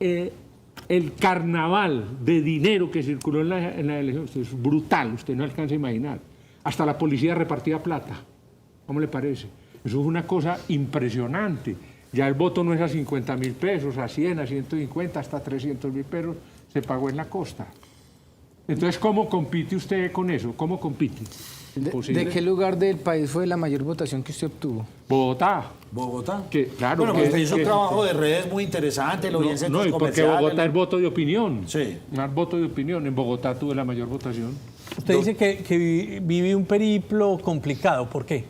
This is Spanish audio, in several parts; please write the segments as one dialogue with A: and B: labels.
A: el carnaval de dinero que circuló en la elección es brutal, usted no alcanza a imaginar. Hasta la policía repartía plata. ¿Cómo le parece? Eso es una cosa impresionante. Ya el voto no es a 50.000 pesos, a 100, a 150, hasta 300.000 pesos se pagó en la costa. Entonces, ¿cómo compite usted con eso? ¿Cómo compite?
B: ¿De qué lugar del país fue la mayor votación que usted obtuvo?
A: Bogotá.
C: ¿Bogotá?
A: Claro,
C: bueno, usted hizo un trabajo de redes muy interesante, lo vi en centros
A: porque
C: comerciales.
A: Bogotá es voto de opinión.
C: Sí.
A: Es voto de opinión. En Bogotá tuve la mayor votación.
D: Usted dice que vive un periplo complicado. ¿Por qué?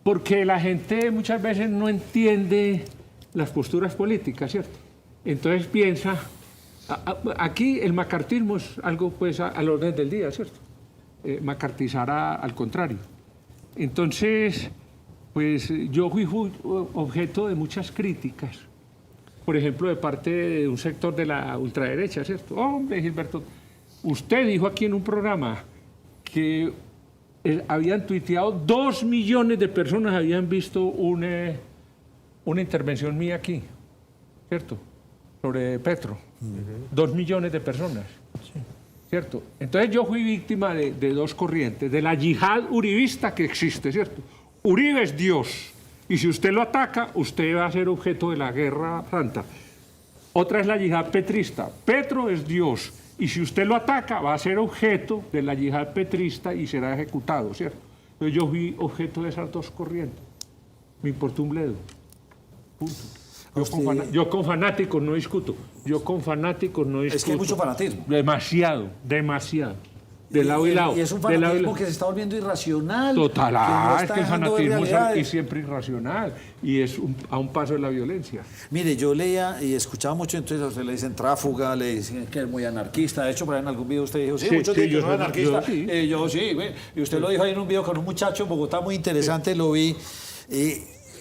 A: Porque la gente muchas veces no entiende las posturas políticas, ¿cierto? Entonces piensa... Aquí el macartismo es algo pues al orden del día, ¿cierto? Macartizar al contrario. Entonces, pues yo fui objeto de muchas críticas, por ejemplo, de parte de un sector de la ultraderecha, ¿cierto? Hombre, Gilberto, usted dijo aquí en un programa que habían tuiteado 2 millones de personas habían visto una intervención mía aquí, ¿cierto? Sobre Petro. 2 millones de personas, sí. ¿Cierto? Entonces yo fui víctima de dos corrientes, de la yihad uribista que existe, ¿cierto? Uribe es Dios, y si usted lo ataca, usted va a ser objeto de la guerra santa. Otra es la yihad petrista, Petro es Dios, y si usted lo ataca, va a ser objeto de la yihad petrista y será ejecutado, ¿cierto? Entonces yo fui objeto de esas dos corrientes, me importó un bledo, punto. Yo con fanáticos no discuto. Es
C: que hay mucho fanatismo.
A: Demasiado. De lado y lado.
C: Y es un fanatismo que se está volviendo irracional.
A: Total, es que el fanatismo es siempre irracional y es a un paso de la violencia.
C: Mire, yo leía y escuchaba mucho, entonces a usted le dicen tráfuga, le dicen que es muy anarquista. De hecho, por ahí en algún video usted dijo, sí, muchos dicen que soy anarquista. Yo sí, y usted lo dijo ahí en un video con un muchacho en Bogotá muy interesante, lo vi.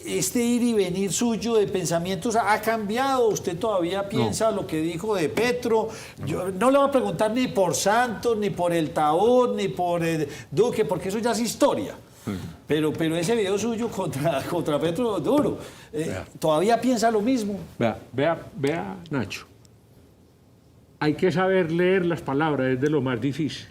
C: Este ir y venir suyo de pensamientos ha cambiado. ¿Usted todavía piensa lo que dijo de Petro? Yo no le voy a preguntar ni por Santos, ni por el Taón, ni por el Duque, porque eso ya es historia. Pero ese video suyo contra Petro, duro. ¿Todavía piensa lo mismo?
A: Vea, Nacho. Hay que saber leer las palabras, es de lo más difícil.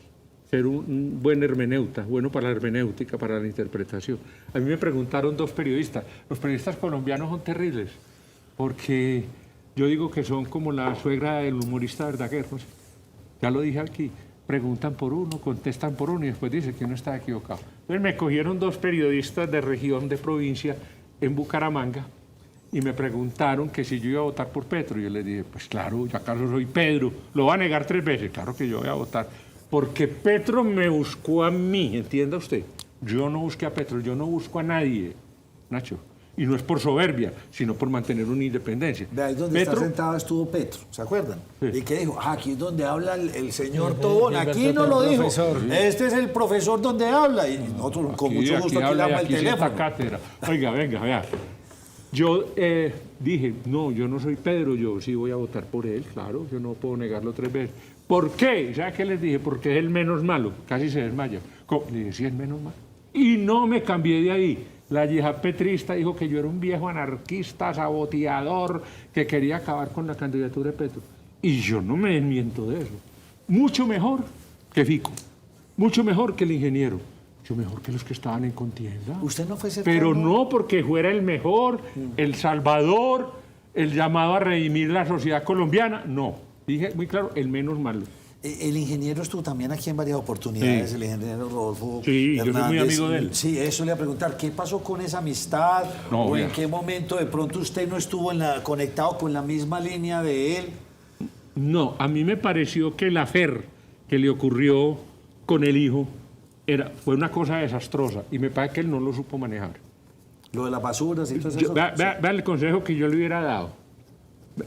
A: Ser un buen hermeneuta, bueno para la hermenéutica, para la interpretación. A mí me preguntaron dos periodistas. Los periodistas colombianos son terribles, porque yo digo que son como la suegra del humorista Verdaguer. Pues, ya lo dije aquí, preguntan por uno, contestan por uno y después dicen que uno está equivocado. Entonces me cogieron dos periodistas de región, de provincia, en Bucaramanga, y me preguntaron que si yo iba a votar por Petro. Yo les dije, pues claro, yo acaso soy Pedro, lo va a negar 3 veces, claro que yo voy a votar. Porque Petro me buscó a mí, entienda usted. Yo no busqué a Petro, yo no busco a nadie, Nacho. Y no es por soberbia, sino por mantener una independencia.
C: De ahí donde está sentado estuvo Petro, ¿se acuerdan? Sí. ¿Y qué dijo? Aquí es donde habla el señor Tobón, aquí no lo dijo. Profesor, sí. Este es el profesor donde habla. Y nosotros con mucho gusto aquí le damos el teléfono.
A: Cátedra. Oiga, venga, vea. Yo dije, no, yo no soy Pedro, yo sí voy a votar por él, claro, yo no puedo negarlo 3 veces. ¿Por qué? ¿Sabes qué les dije? Porque es el menos malo. Casi se desmaya. Le dije, sí, es menos malo. Y no me cambié de ahí. La yihad petrista dijo que yo era un viejo anarquista, saboteador, que quería acabar con la candidatura de Petro. Y yo no me desmiento de eso. Mucho mejor que Fico. Mucho mejor que el ingeniero. Mucho mejor que los que estaban en contienda.
C: ¿Usted no fue cercano?
A: Pero no porque fuera el mejor, el salvador, el llamado a redimir la sociedad colombiana. No. Dije muy claro, el menos malo.
C: El ingeniero estuvo también aquí en varias oportunidades, sí. El ingeniero Rodolfo
A: Sí,
C: Hernández.
A: Yo soy muy amigo de él.
C: Sí, eso le voy a preguntar, ¿qué pasó con esa amistad? No, ¿O en qué momento de pronto usted no estuvo conectado con la misma línea de él?
A: No, a mí me pareció que el afer que le ocurrió con el hijo fue una cosa desastrosa y me parece que él no lo supo manejar.
C: Lo de las basuras y todo eso.
A: Vea el consejo que yo le hubiera dado.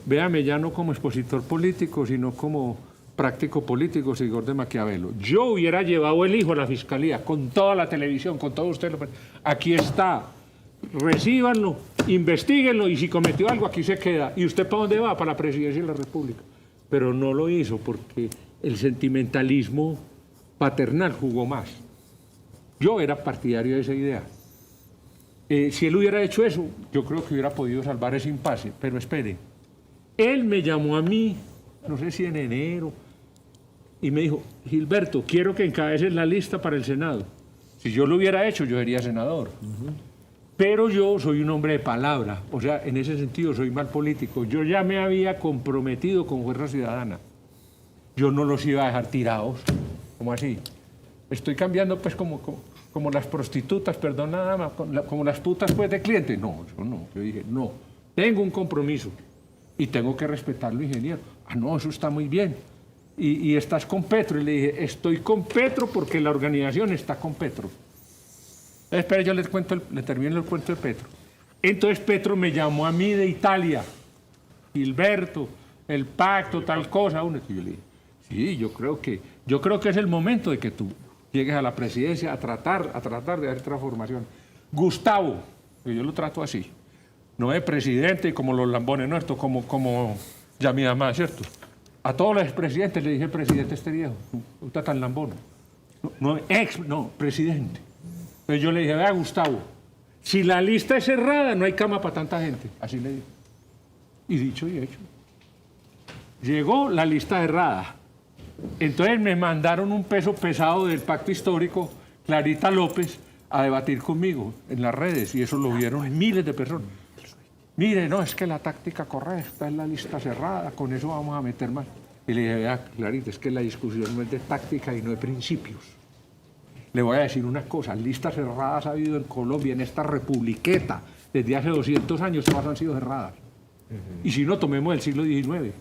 A: Véame ya no como expositor político, sino como práctico político, seguidor de Maquiavelo. Yo hubiera llevado el hijo a la fiscalía, con toda la televisión, con todo usted. Aquí está, recíbanlo, investíguenlo y si cometió algo, aquí se queda. ¿Y usted para dónde va? Para la presidencia de la República. Pero no lo hizo porque el sentimentalismo paternal jugó más. Yo era partidario de esa idea. Si él hubiera hecho eso, yo creo que hubiera podido salvar ese impasse. Pero espere. Él me llamó a mí, no sé si en enero, y me dijo, Gilberto, quiero que encabeces la lista para el Senado. Si yo lo hubiera hecho, yo sería senador. Pero yo soy un hombre de palabra, o sea, en ese sentido soy mal político. Yo ya me había comprometido con Fuerza Ciudadana. Yo no los iba a dejar tirados, como así. Estoy cambiando pues como las prostitutas, perdón, nada más, como las putas pues de cliente. No, yo no. Yo dije, no, tengo un compromiso y tengo que respetarlo, ingeniero. Ah, no, eso está muy bien. Y estás con Petro. Y le dije, estoy con Petro porque la organización está con Petro. Espera, yo le termino el cuento de Petro. Entonces Petro me llamó a mí de Italia. Gilberto, el pacto, tal cosa. Y yo le dije, sí, yo creo que es el momento de que tú llegues a la presidencia a tratar de hacer transformación. Gustavo, que yo lo trato así, no es presidente como los lambones nuestros, como ya mi mamá, ¿cierto? A todos los expresidentes le dije, presidente este viejo, no está tan lambón. No, presidente. Entonces yo le dije, vea Gustavo, si la lista es cerrada, no hay cama para tanta gente. Así le dije. Y dicho y hecho. Llegó la lista cerrada. Entonces me mandaron un peso pesado del pacto histórico, Clarita López, a debatir conmigo en las redes, y eso lo vieron miles de personas. Mire, no, es que la táctica correcta es la lista cerrada, con eso vamos a meter más. Y le dije, vea, Clarita, es que la discusión no es de táctica y no de principios. Le voy a decir una cosa, listas cerradas ha habido en Colombia, en esta republiqueta, desde hace 200 años todas han sido cerradas. Y si no, tomemos el siglo XIX,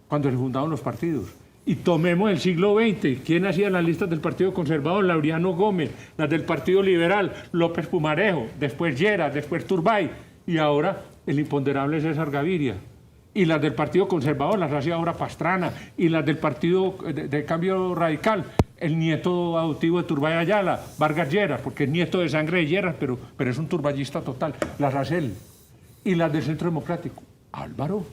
A: cuando se fundaron los partidos. Y tomemos el siglo XX, ¿quién hacía las listas del Partido Conservador? Laureano Gómez, las del Partido Liberal, López Pumarejo, después Lleras, después Turbay, y ahora el imponderable César Gaviria. Y las del Partido Conservador las hacía ahora Pastrana, y las del Partido de Cambio Radical, el nieto adoptivo de Turbay Ayala, Vargas Lleras, porque es nieto de sangre de Lleras, pero es un turbayista total, las hace él. Y las del Centro Democrático, Álvaro,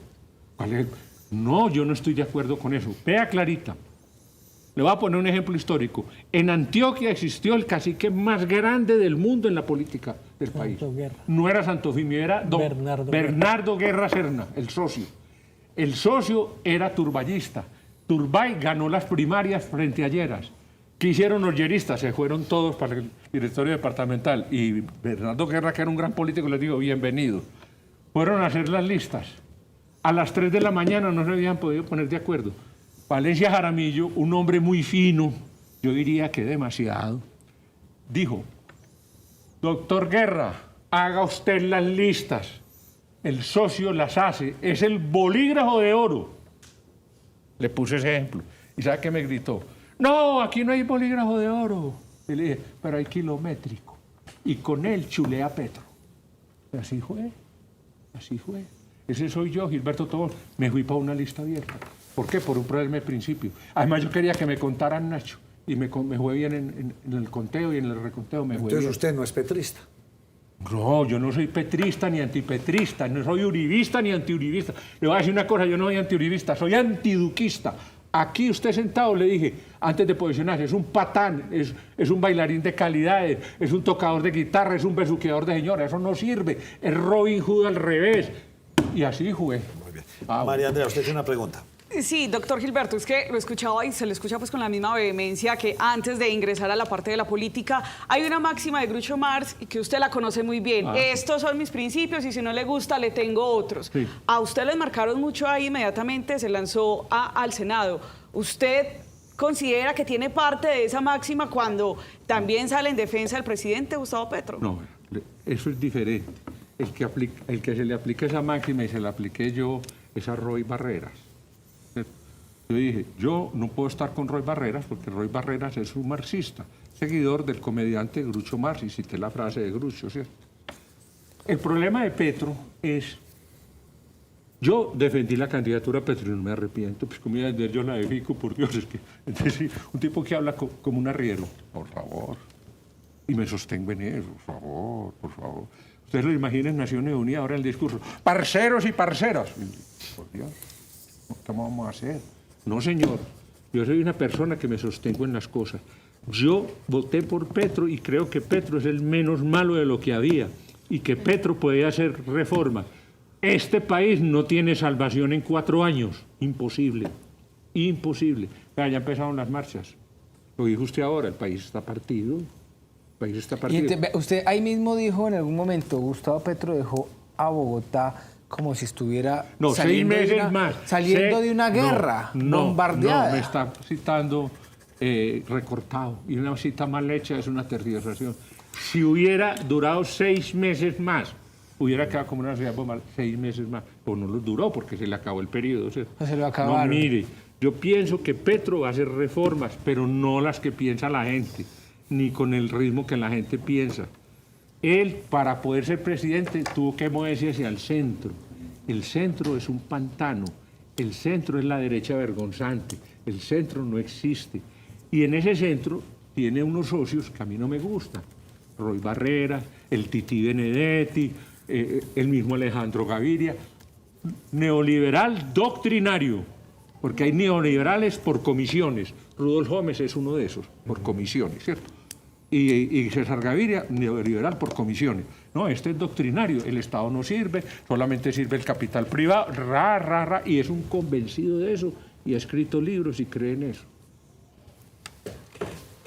A: ¿cuál es? No, yo no estoy de acuerdo con eso. Vea Clarita, le voy a poner un ejemplo histórico. En Antioquia existió el cacique más grande del mundo en la política del país. No era Santofimio, era Bernardo Guerra Serna, el socio. El socio era turbayista. Turbay ganó las primarias frente a Lleras. ¿Qué hicieron los lleristas? Se fueron todos para el directorio departamental. Y Bernardo Guerra, que era un gran político, les digo, bienvenido. Fueron a hacer las listas. A las 3 de la mañana no se habían podido poner de acuerdo. Valencia Jaramillo, un hombre muy fino, yo diría que demasiado, dijo, doctor Guerra, haga usted las listas. El socio las hace, es el bolígrafo de oro. Le puse ese ejemplo. ¿Y sabe qué me gritó? No, aquí no hay bolígrafo de oro. Y le dije, pero hay kilométrico. Y con él chulea a Petro. Y así fue, así fue. Ese soy yo, Gilberto Tobón. Me fui para una lista abierta. ¿Por qué? Por un problema de principio. Además, yo quería que me contaran Nacho. Y me fue bien en el conteo y en el reconteo.
C: Entonces usted no es petrista.
A: No, yo no soy petrista ni antipetrista, no soy uribista ni antiuribista. Le voy a decir una cosa, yo no soy antiuribista, soy antiduquista. Aquí usted sentado, le dije, antes de posicionarse, es un patán, es un bailarín de calidad, es un tocador de guitarra, es un besuqueador de señora, eso no sirve. Es Robin Hood al revés. Y así jugué.
C: Muy bien. María Andrea, usted tiene una pregunta.
E: Sí, doctor Gilberto, es que lo escuchaba y se lo escucha pues con la misma vehemencia que antes de ingresar a la parte de la política hay una máxima de Groucho Marx y que usted la conoce muy bien. Estos son mis principios y si no le gusta le tengo otros. Sí. A usted les marcaron mucho ahí, inmediatamente se lanzó al Senado. ¿Usted considera que tiene parte de esa máxima cuando también sale en defensa del presidente Gustavo Petro?
A: No, eso es diferente. El que se le aplique esa máxima y se la apliqué yo es a Roy Barreras. Yo dije, yo no puedo estar con Roy Barreras porque Roy Barreras es un marxista, seguidor del comediante Groucho Marx, y cité la frase de Groucho, ¿cierto? El problema de Petro es, yo defendí la candidatura a Petro y no me arrepiento, pues como yo la dedico, por Dios, es que entonces, un tipo que habla como un arriero, por favor, y me sostengo en eso, por favor. Ustedes lo imaginen, Naciones Unidas, ahora el discurso, parceros y parceras, por Dios, ¿qué vamos a hacer? No, señor, yo soy una persona que me sostengo en las cosas. Yo voté por Petro y creo que Petro es el menos malo de lo que había y que Petro podía hacer reforma. Este país no tiene salvación en 4 años. Imposible. Imposible. Ya empezaron las marchas. Lo dijo usted ahora, el país está partido. El país está partido.
B: Y usted ahí mismo dijo en algún momento, Gustavo Petro dejó a Bogotá como si estuviera
A: No, 6 meses más.
B: Saliendo de una guerra bombardeada.
A: No, me está citando recortado. Y una cita mal hecha es una tergiversación. Si hubiera durado 6 meses más, hubiera quedado como una ciudad bombardeada 6 meses más. Pues no lo duró porque se le acabó el periodo.
B: No se lo acabaron.
A: No, mire, yo pienso que Petro va a hacer reformas, pero no las que piensa la gente, ni con el ritmo que la gente piensa. Él, para poder ser presidente, tuvo que moverse hacia el centro. El centro es un pantano. El centro es la derecha vergonzante. El centro no existe. Y en ese centro tiene unos socios que a mí no me gustan. Roy Barrera, el Tití Benedetti, el mismo Alejandro Gaviria. Neoliberal doctrinario, porque hay neoliberales por comisiones. Rudolf Gómez es uno de esos, por comisiones, ¿cierto? Y César Gaviria, neoliberal por comisiones. No, este es doctrinario, el Estado no sirve, solamente sirve el capital privado, y es un convencido de eso, y ha escrito libros y cree en eso.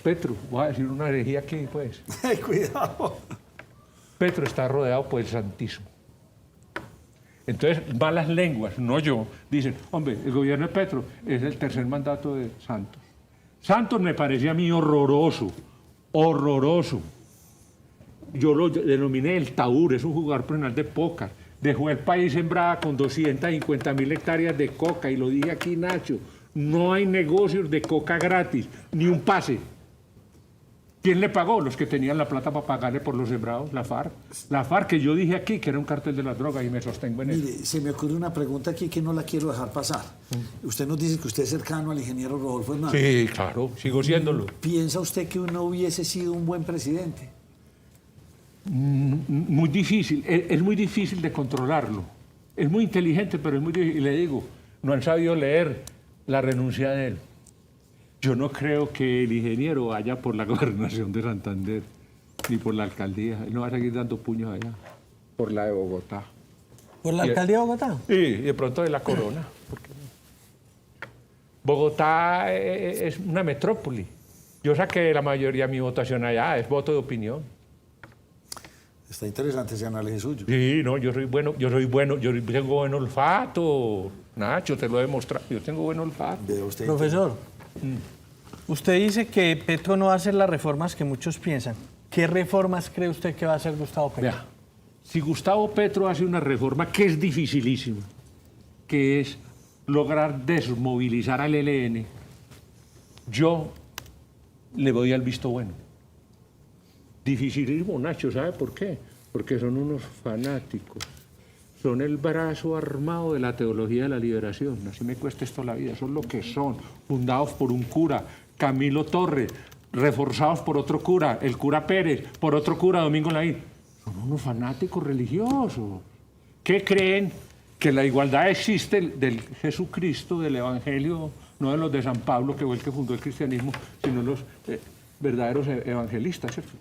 A: Petro, voy a decir una herejía aquí, pues.
C: Cuidado.
A: Petro está rodeado por el santismo. Entonces, malas lenguas, no yo, dicen, hombre, el gobierno de Petro es el 3er mandato de Santos. Santos me parecía a mí horroroso. Horroroso. Yo lo denominé el Taur, es un jugador profesional de póker. Dejó el país sembrada con 250.000 hectáreas de coca, y lo dije aquí, Nacho, no hay negocios de coca gratis, ni un pase. ¿Quién le pagó? Los que tenían la plata para pagarle por los sembrados, la FARC. La FARC, que yo dije aquí que era un cartel de las drogas, y me sostengo en eso.
C: Mire, se me ocurre una pregunta aquí que no la quiero dejar pasar. Usted nos dice que usted es cercano al ingeniero Rodolfo Hernández.
A: Sí, claro, sigo siéndolo.
C: ¿Piensa usted que uno hubiese sido un buen presidente?
A: Muy difícil, es muy difícil de controlarlo. Es muy inteligente, pero es muy difícil. Y le digo, no han sabido leer la renuncia de él. Yo no creo que el ingeniero vaya por la gobernación de Santander, ni por la alcaldía. Él no va a seguir dando puños allá, por la de Bogotá.
D: ¿Por la alcaldía de Bogotá?
A: Sí, y de pronto de la corona. Porque Bogotá es una metrópoli. Yo saqué la mayoría de mi votación allá, es voto de opinión.
C: Está interesante ese análisis suyo.
A: Sí, no, yo tengo buen olfato. Nacho, te lo he demostrado, yo tengo buen olfato.
D: Profesor, usted dice que Petro no va a hacer las reformas que muchos piensan. ¿Qué reformas cree usted que va a hacer Gustavo Petro?
A: Vea, si Gustavo Petro hace una reforma que es dificilísima, que es lograr desmovilizar al ELN, yo le doy al visto bueno. Dificilísimo, Nacho, ¿sabe por qué? Porque son unos fanáticos. Son el brazo armado de la teología de la liberación. Así me cuesta esto la vida. Son lo que son. Fundados por un cura, Camilo Torres, reforzados por otro cura, el cura Pérez, por otro cura, Domingo Laín. Son unos fanáticos religiosos. ¿Qué creen? Que la igualdad existe del Jesucristo, del Evangelio, no de los de San Pablo, que fue el que fundó el cristianismo, sino los verdaderos evangelistas, ¿cierto?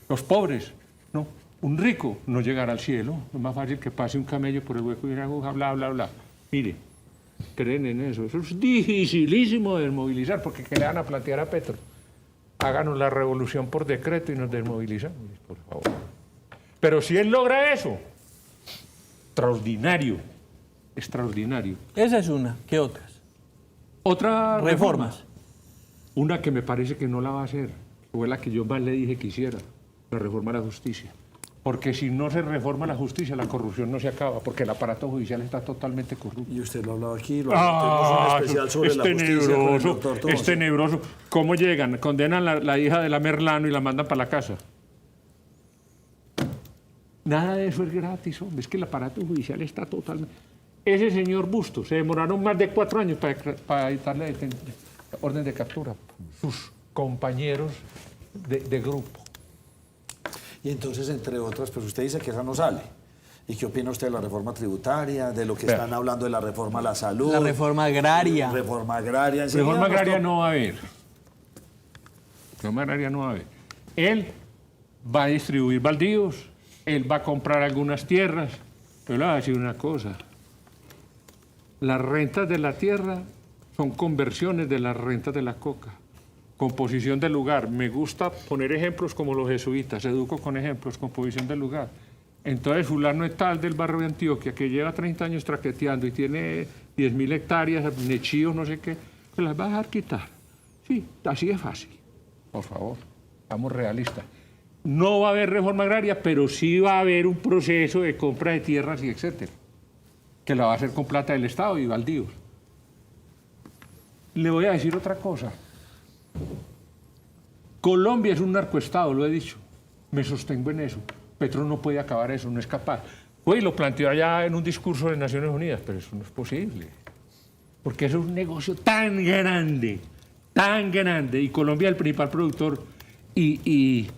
A: Los pobres, no. Un rico no llegará al cielo. Es más fácil que pase un camello por el hueco y una aguja, bla, bla, bla. Mire, creen en eso. Eso es dificilísimo de desmovilizar, porque ¿qué le van a plantear a Petro? Háganos la revolución por decreto y nos desmovilizamos, por favor. Pero si él logra eso, extraordinario, extraordinario.
D: Esa es una. ¿Qué otras?
A: Otra
D: Reformas.
A: Una que me parece que no la va a hacer, fue la que yo más le dije que hiciera, la reforma a la justicia. Porque si no se reforma la justicia, la corrupción no se acaba, porque el aparato judicial está totalmente corrupto.
C: Y usted lo ha hablado aquí, lo tenemos un especial sobre la justicia con el doctor Tomas.
A: Es tenebroso. ¿Cómo llegan? Condenan la hija de la Merlano y la mandan para la casa. Nada de eso es gratis, hombre. Es que el aparato judicial está totalmente... Ese señor Bustos, se demoraron más de 4 años para dictarle orden de captura. Sus compañeros de grupo.
C: Y entonces, entre otras, pues usted dice que esa no sale. ¿Y qué opina usted de la reforma tributaria, de lo que están hablando de la reforma a la salud?
D: La reforma agraria.
C: Reforma agraria.
A: Reforma agraria no va a haber. Reforma agraria no va a haber. Él va a distribuir baldíos, él va a comprar algunas tierras Yo le voy a decir una cosa. Las rentas de la tierra son conversiones de las rentas de la coca. Composición del lugar. Me gusta poner ejemplos como los jesuitas. Educo con ejemplos, composición del lugar. Entonces, fulano es tal del barrio de Antioquia que lleva 30 años traqueteando y tiene 10.000 hectáreas, nechíos, no sé qué, se las va a dejar quitar. Sí, así es fácil. Por favor, vamos realistas. No va a haber reforma agraria, pero sí va a haber un proceso de compra de tierras y etcétera, que la va a hacer con plata del Estado y baldíos. Le voy a decir otra cosa. Colombia es un narcoestado, lo he dicho. Me sostengo en eso. Petro no puede acabar eso, no es capaz. Hoy lo planteó allá en un discurso de Naciones Unidas, pero eso no es posible. Porque eso es un negocio tan grande, y Colombia es el principal productor, y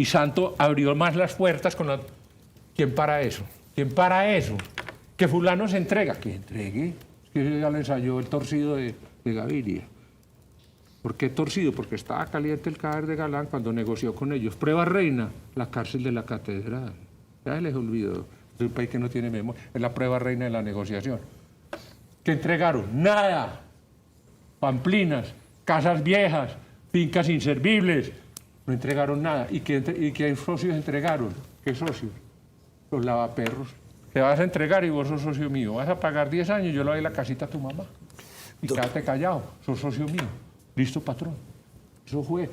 A: Santo abrió más las puertas con la... ¿Quién para eso? ¿Quién para eso? Que fulano se entrega. Que entregue. Es que ya le ensayó el torcido de Gaviria. ¿Por qué torcido? Porque estaba caliente el cadáver de Galán cuando negoció con ellos. Prueba reina, la cárcel de la catedral. Ya les olvidó. Es un país que no tiene memoria. Es la prueba reina de la negociación. ¿Qué entregaron? Nada. Pamplinas, casas viejas, fincas inservibles. No entregaron nada. ¿Y qué socios entregaron? ¿Qué socios? Los lavaperros. Te vas a entregar y vos sos socio mío. Vas a pagar 10 años y yo le doy la casita a tu mamá. Y quédate callado, sos socio mío. Listo, patrón. Eso fue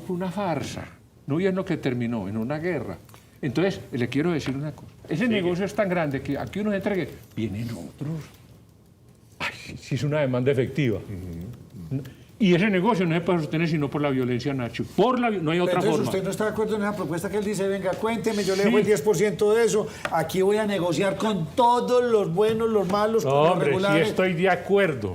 A: una farsa. No bien lo que terminó, en una guerra. Entonces, le quiero decir una cosa. Ese negocio es tan grande que aquí uno se entregue, vienen otros. Ay, si es una demanda efectiva. Y ese negocio no se puede sostener sino por la violencia, Nacho. No hay otra
C: Entonces,
A: forma.
C: ¿usted no está de acuerdo en esa propuesta que él dice? Venga, cuénteme, yo le dejo el 10% de eso. Aquí voy a negociar con todos los buenos, los malos, con los regulares.
A: Sí estoy de acuerdo.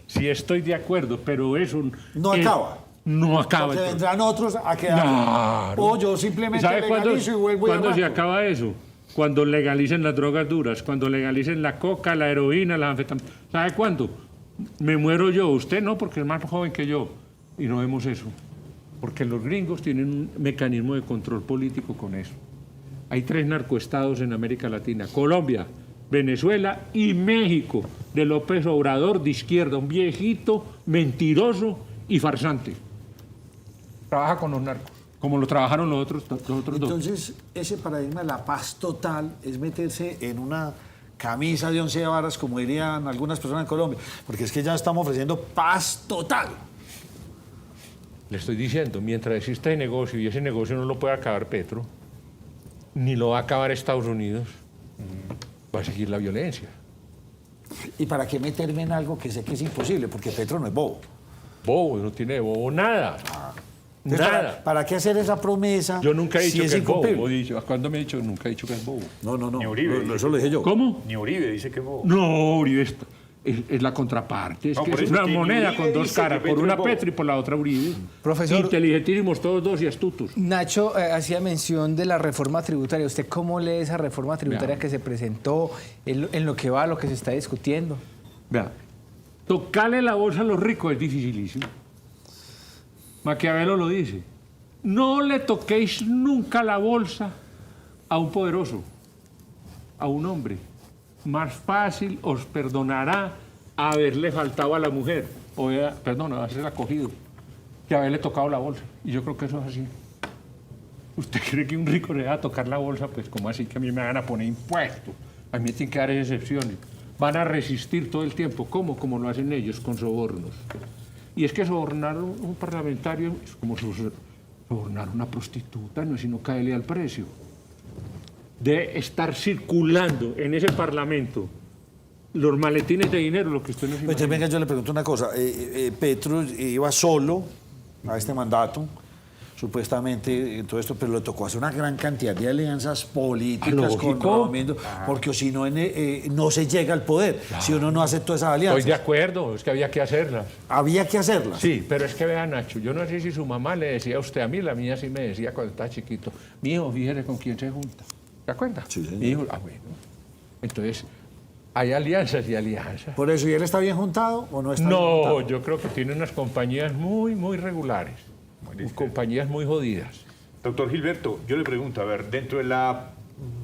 A: Sí estoy de acuerdo, pero eso...
C: No acaba.
A: No acaba.
C: Porque vendrán otros a quedar.
A: Claro.
C: O yo simplemente legalizo y vuelvo y
A: ¿Cuándo se
C: aguanto?
A: acaba eso? Cuando legalicen las drogas duras, cuando legalicen la coca, la heroína, las anfetaminas. ¿Sabe cuándo? Me muero yo, usted no, porque es más joven que yo. Y no vemos eso. Porque los gringos tienen un mecanismo de control político con eso. Hay 3 narcoestados en América Latina. Colombia, Venezuela y México, de López Obrador de izquierda, un viejito mentiroso y farsante. Trabaja con los narcos, como lo trabajaron los otros dos.
C: Entonces, ese paradigma de la paz total es meterse en una camisa de 11 varas, como dirían algunas personas en Colombia, porque es que ya estamos ofreciendo paz total.
A: Le estoy diciendo, mientras exista el negocio, y ese negocio no lo puede acabar Petro, ni lo va a acabar Estados Unidos, va a seguir la violencia.
C: ¿Y para qué meterme en algo que sé que es imposible? Porque Petro no es bobo.
A: Bobo, no tiene de bobo nada.
C: Entonces,
A: Nada.
C: ¿Para qué hacer esa promesa?
A: Yo nunca he dicho
C: si es
A: que es bobo.
C: incumplible?
A: ¿Cuándo me he dicho? Nunca he dicho que es bobo.
C: No.
F: Ni Uribe.
C: Eso lo dije yo.
A: ¿Cómo?
F: Ni Uribe dice que bobo.
A: No, Uribe es la contraparte. Es
F: No,
A: que
F: por
A: es
F: eso
A: una
F: es que
A: moneda
F: Uribe
A: con 2
F: dice que
A: caras.
F: Petro
A: Por una
F: es bobo.
A: Petro y por la otra Uribe.
B: Profesor-
A: Inteligentísimos todos dos y astutos.
B: Nacho hacía mención de la reforma tributaria. ¿Usted cómo lee esa reforma tributaria
A: Vea.
B: que se presentó, en lo que va, lo que se está discutiendo?
A: Vea, tocarle la bolsa a los ricos es dificilísimo. Maquiavelo lo dice. No le toquéis nunca la bolsa a un poderoso, a un hombre. Más fácil os perdonará haberle faltado a la mujer, haberse acogido, que haberle tocado la bolsa. Y yo creo que eso es así. ¿Usted cree que un rico le va a tocar la bolsa? Pues, ¿cómo así que a mí me van a poner impuestos? A mí me tienen que dar excepciones. Van a resistir todo el tiempo. ¿Cómo? Como lo hacen ellos, con sobornos. Y es que sobornar a un parlamentario es como sobornar a una prostituta, no es sino caerle al precio. De estar circulando en ese parlamento los maletines de dinero, lo que usted no se
C: Pues,
A: imagina.
C: venga, yo le pregunto una cosa. Petro iba solo a este mandato, supuestamente, en todo esto, pero le tocó hacer una gran cantidad de alianzas políticas
A: Lógico.
C: con Romero, porque si no, no se llega al poder, si uno no hace todas esas
A: Estoy de
C: alianzas.
A: acuerdo, es que había que hacerlas.
C: Había que hacerlas.
A: Sí, pero es que vea, Nacho, yo no sé si su mamá le decía a usted, a mí la mía sí me decía cuando estaba chiquito, mi hijo, fíjese con quién se junta. ¿Se acuerda?
C: Sí, señor.
A: Mi hijo, bueno. Entonces, hay alianzas y alianzas.
C: Por eso, ¿y él está bien juntado o no está bien
A: No,
C: juntado?
A: yo creo que tiene unas compañías muy, muy regulares. Compañías muy jodidas.
F: Doctor Gilberto, yo le pregunto, a ver, dentro de la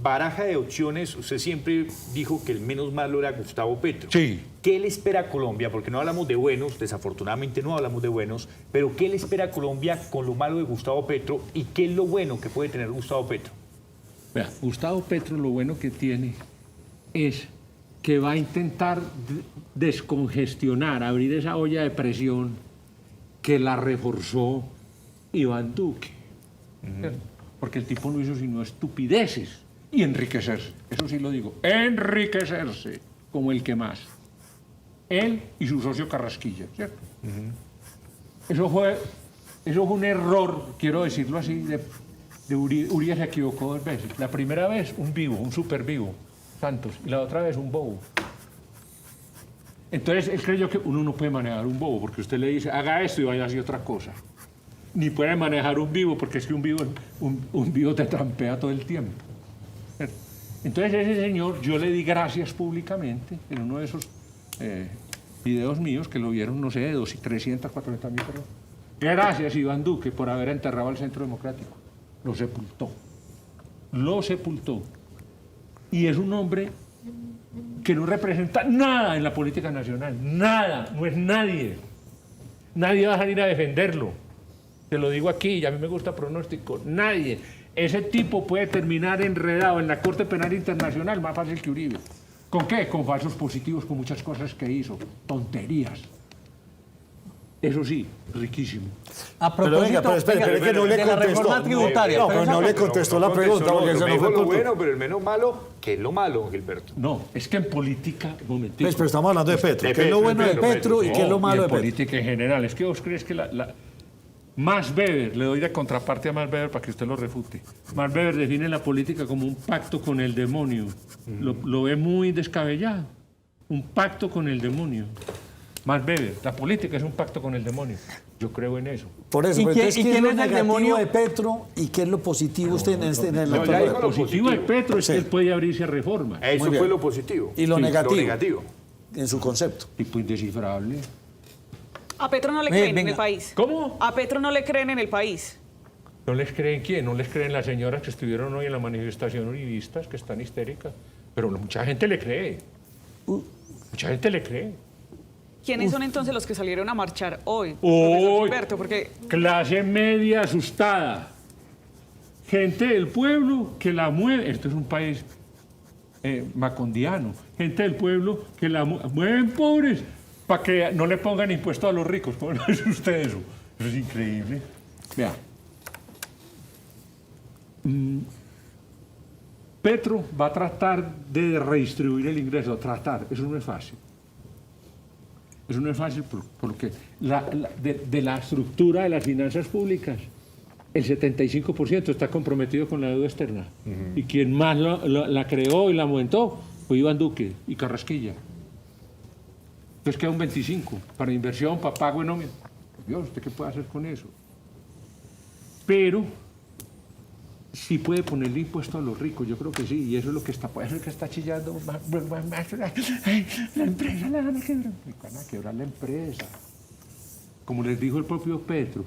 F: baraja de opciones, usted siempre dijo que el menos malo era Gustavo Petro.
A: Sí.
F: ¿Qué le espera a Colombia? Porque no hablamos de buenos, desafortunadamente no hablamos de buenos, pero ¿qué le espera a Colombia con lo malo de Gustavo Petro y qué es lo bueno que puede tener Gustavo Petro?
A: Vea, Gustavo Petro lo bueno que tiene es que va a intentar descongestionar, abrir esa olla de presión que la reforzó Iván Duque. Porque el tipo no hizo sino estupideces y enriquecerse. Eso sí lo digo, enriquecerse como el que más. Él y su socio Carrasquilla, ¿cierto? Eso fue un error, quiero decirlo así, de Uribe se equivocó 2 veces. La primera vez un vivo, un super vivo, Santos, y la otra vez un bobo. Entonces él creyó que uno no puede manejar un bobo, porque usted le dice, haga esto y vaya a hacer otra cosa. Ni puede manejar un vivo, porque es que un vivo te trampea todo el tiempo. Entonces ese señor, yo le di gracias públicamente en uno de esos videos míos, que lo vieron, no sé, de 300, 400 mil personas. Gracias, Iván Duque, por haber enterrado al Centro Democrático. Lo sepultó. Lo sepultó. Y es un hombre que no representa nada en la política nacional. Nada, no es nadie. Nadie va a salir a defenderlo. Te lo digo aquí, y a mí me gusta pronóstico. Nadie. Ese tipo puede terminar enredado en la Corte Penal Internacional más fácil que Uribe. ¿Con qué? Con falsos positivos, con muchas cosas que hizo. Tonterías. Eso sí, riquísimo.
D: A propósito,
C: pero espere, que no le
D: de la
C: contestó.
D: reforma tributaria.
C: No, pero no le contestó la pregunta, porque eso no
F: dijo
C: fue
F: lo
C: punto.
F: bueno, pero el menos malo, ¿qué es lo malo, Gilberto?
A: No, es que en política, un momentito.
C: Pues, pero estamos hablando de Petro.
F: De
C: ¿Qué es lo
F: Petro,
C: bueno de
F: Petro,
C: Petro y qué es lo
A: Y
C: malo de
A: en
C: Petro?
A: política en general. Es que vos crees que Max Weber, le doy de contraparte a Max Weber para que usted lo refute. Max Weber define la política como un pacto con el demonio. Lo ve muy descabellado. Un pacto con el demonio. Max Weber, la política es un pacto con el demonio. Yo creo en eso.
C: Por eso,
D: ¿Y
C: pero
D: quién-
C: entonces,
D: y
C: ¿qué es
D: quién
C: lo
D: es el
C: negativo
D: demonio?
C: de Petro y qué es lo positivo usted en el
F: No, ya dijo
A: Lo positivo de Petro es que él puede abrirse a reformas.
F: Eso
C: bien.
F: fue lo positivo.
C: Y lo
F: Sí,
C: negativo.
F: Lo negativo.
C: en su concepto?
A: Tipo indescifrable.
E: A Petro no le
D: Oye,
E: creen en
D: venga.
E: el país.
A: ¿Cómo?
E: A Petro no le creen en el país.
A: ¿No les creen quién? ¿No les creen las señoras que estuvieron hoy en la manifestación uribistas, que están histéricas? Pero mucha gente le cree. Mucha gente le cree.
E: ¿Quiénes son entonces los que salieron a marchar hoy?
A: Hoy.
E: Profesor Gilberto, porque
A: Clase media asustada. Gente del pueblo que la mueve. Esto es un país macondiano. Gente del pueblo que la mueven pobres para que no le pongan impuesto a los ricos. ¿Cómo no es usted eso? Eso es increíble. Vea. Petro va a tratar de redistribuir el ingreso. Tratar. Eso no es fácil. Eso no es fácil porque de la estructura de las finanzas públicas, el 75% está comprometido con la deuda externa. Y quien más la creó y la aumentó fue Iván Duque y Carrasquilla. Entonces queda un 25% para inversión, para pago de nómina. Dios, ¿usted qué puede hacer con eso? Pero sí puede ponerle impuesto a los ricos, yo creo que sí, y eso es lo que puede ser que está chillando. La empresa la van a quebrar. Van a quebrar la empresa. Como les dijo el propio Petro.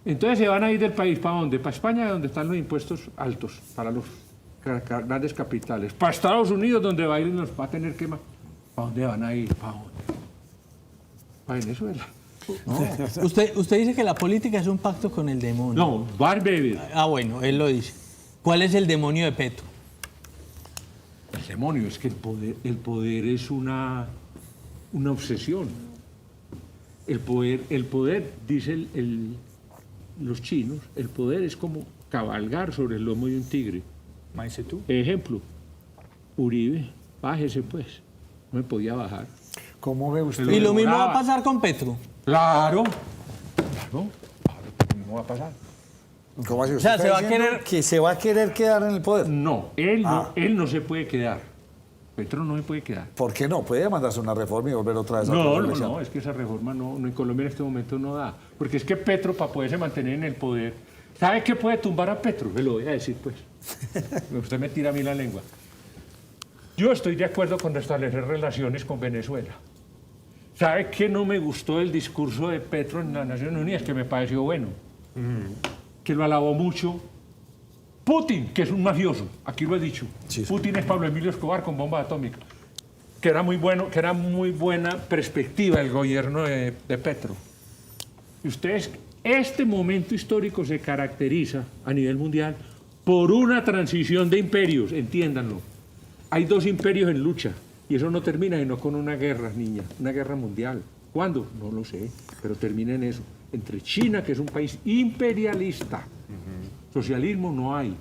A: Entonces se van a ir del país, ¿para dónde? Para España, donde están los impuestos altos, para los grandes capitales. Para Estados Unidos, donde va a ir y nos va a tener que... ¿Para dónde van a ir? ¿Para dónde? Para Venezuela.
D: No. Usted dice que la política es un pacto con el demonio.
A: No, Bar Beber.
D: Ah, bueno, él lo dice. ¿Cuál es el demonio de Petro?
A: El demonio, es que el poder es una obsesión. El poder, dice los chinos, el poder es como cabalgar sobre el lomo de un tigre.
F: Maese tú.
A: Ejemplo, Uribe, bájese pues. No me podía bajar.
C: ¿Cómo ve usted?
D: Y lo mismo va a
A: demoraba.
D: pasar con Petro.
A: Claro, lo mismo va a pasar.
C: ¿Cómo así?
D: O sea,
C: ¿Usted
D: se
C: está
D: va a
C: diciendo
D: querer-
C: que se va a querer quedar en el poder?
A: No, él no se puede quedar. Petro no se puede quedar.
C: ¿Por qué no? Puede mandarse una reforma y volver otra vez a
A: No,
C: la
A: no,
C: elección.
A: no, es que esa reforma no, en Colombia en este momento no da. Porque es que Petro, para poderse mantener en el poder, ¿sabe qué puede tumbar a Petro? Se lo voy a decir, pues. Usted me tira a mí la lengua. Yo estoy de acuerdo con restablecer relaciones con Venezuela. ¿Sabe qué no me gustó del discurso de Petro en las Naciones Unidas? Que me pareció bueno. Que lo alabó mucho Putin, que es un mafioso, aquí lo he dicho.
C: Sí.
A: Putin es Pablo Emilio Escobar con bomba atómica. Que era muy buena perspectiva el gobierno de Petro. Y ustedes, este momento histórico se caracteriza a nivel mundial por una transición de imperios, entiéndanlo. Hay dos imperios en lucha y eso no termina sino con una guerra, niña, una guerra mundial. ¿Cuándo? No lo sé, pero termina en eso. Entre China, que es un país imperialista, socialismo no hay,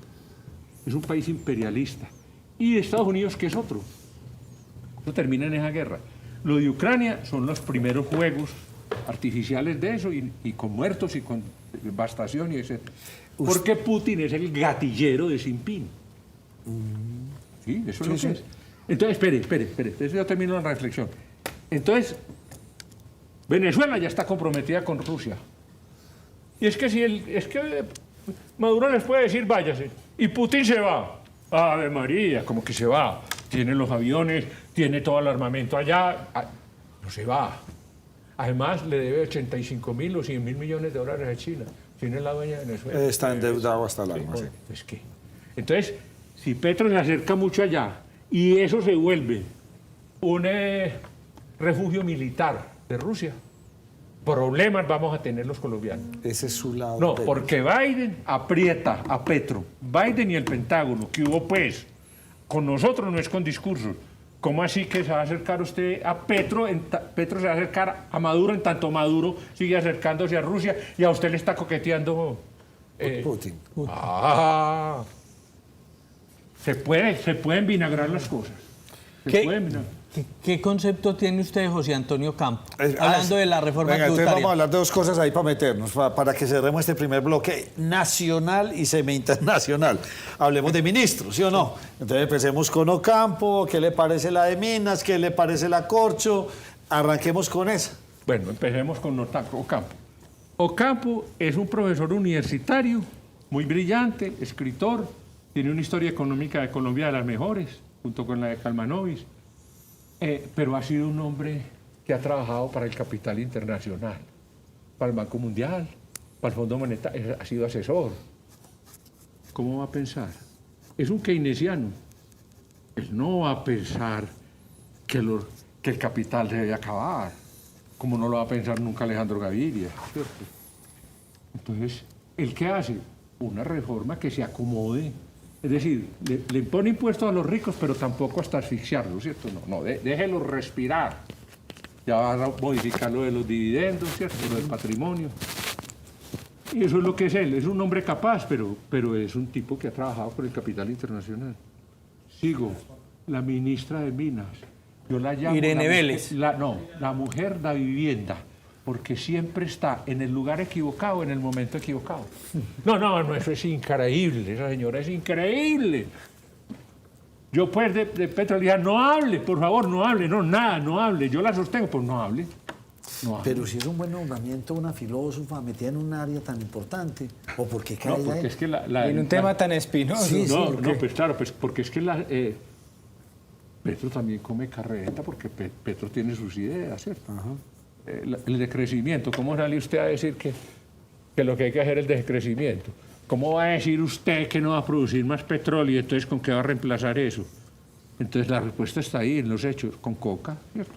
A: es un país imperialista, y Estados Unidos, que es otro. Eso termina en esa guerra. Lo de Ucrania son los primeros juegos artificiales de eso y con muertos y con devastación y etc. Porque Putin es el gatillero de Xi Jinping. Sí, eso es lo que es. Entonces, espere, eso ya termino la reflexión. Entonces, Venezuela ya está comprometida con Rusia. Y es que Maduro les puede decir váyase y Putin se va. Ave María, como que se va. Tiene los aviones, tiene todo el armamento allá. No se va. Además, le debe 85.000 o 100.000 millones de dólares a China. China es la dueña de Venezuela.
C: Está endeudado hasta el alma. Sí.
A: Es que. Entonces, si Petro se acerca mucho allá y eso se vuelve un refugio militar de Rusia, problemas vamos a tener los colombianos.
C: Ese es su lado.
A: No, porque Biden aprieta a Petro. Biden y el Pentágono, que hubo pues, con nosotros no es con discursos. ¿Cómo así que se va a acercar usted a Petro? Petro se va a acercar a Maduro, en tanto Maduro sigue acercándose a Rusia y a usted le está coqueteando
C: Putin.
A: Se pueden vinagrar las cosas.
D: ¿Qué concepto tiene usted, José Antonio Campo? Hablando de la reforma
C: entonces
D: tributaria.
C: vamos a hablar de dos cosas ahí para meternos, para que cerremos este primer bloque nacional y semi-internacional. Hablemos de ministros, ¿sí o no? Entonces empecemos con Ocampo, ¿qué le parece la de Minas? ¿Qué le parece la Corcho? Arranquemos con esa.
A: Bueno, empecemos con Ocampo. Ocampo es un profesor universitario, muy brillante, escritor, tiene una historia económica de Colombia de las mejores, junto con la de Kalmanovic. Pero ha sido un hombre que ha trabajado para el capital internacional, para el Banco Mundial, para el Fondo Monetario, ha sido asesor. ¿Cómo va a pensar? Es un keynesiano. Él no va a pensar que el capital se debe acabar, como no lo va a pensar nunca Alejandro Gaviria, ¿cierto? Entonces, ¿él qué hace? Una reforma que se acomode. Es decir, le impone impuestos a los ricos, pero tampoco hasta asfixiarlos, ¿cierto? No, déjelos respirar. Ya va a modificar lo de los dividendos, ¿cierto? Lo del patrimonio. Y eso es lo que es él. Es un hombre capaz, pero es un tipo que ha trabajado por el capital internacional. Sigo. La ministra de Minas. Yo la llamo...
D: Irene Vélez.
A: La mujer da vivienda. Porque siempre está en el lugar equivocado, en el momento equivocado. No, eso es increíble, esa señora es increíble. Yo pues de Petro le dije, no hable, por favor, no hable, no hable. Yo la sostengo, pues no hable.
C: Pero si es un buen nombramiento, una filósofa metida en un área tan importante, ¿o por qué cae
A: porque
C: ahí?
A: es que
B: en un tema tan espinoso.
C: Sí,
A: pues claro, pues porque es que Petro también come carreta, porque Petro tiene sus ideas, ¿cierto? Ajá. El decrecimiento. ¿Cómo sale usted a decir que lo que hay que hacer es el decrecimiento? ¿Cómo va a decir usted que no va a producir más petróleo y entonces con qué va a reemplazar eso? Entonces la respuesta está ahí en los hechos, con coca, ¿cierto?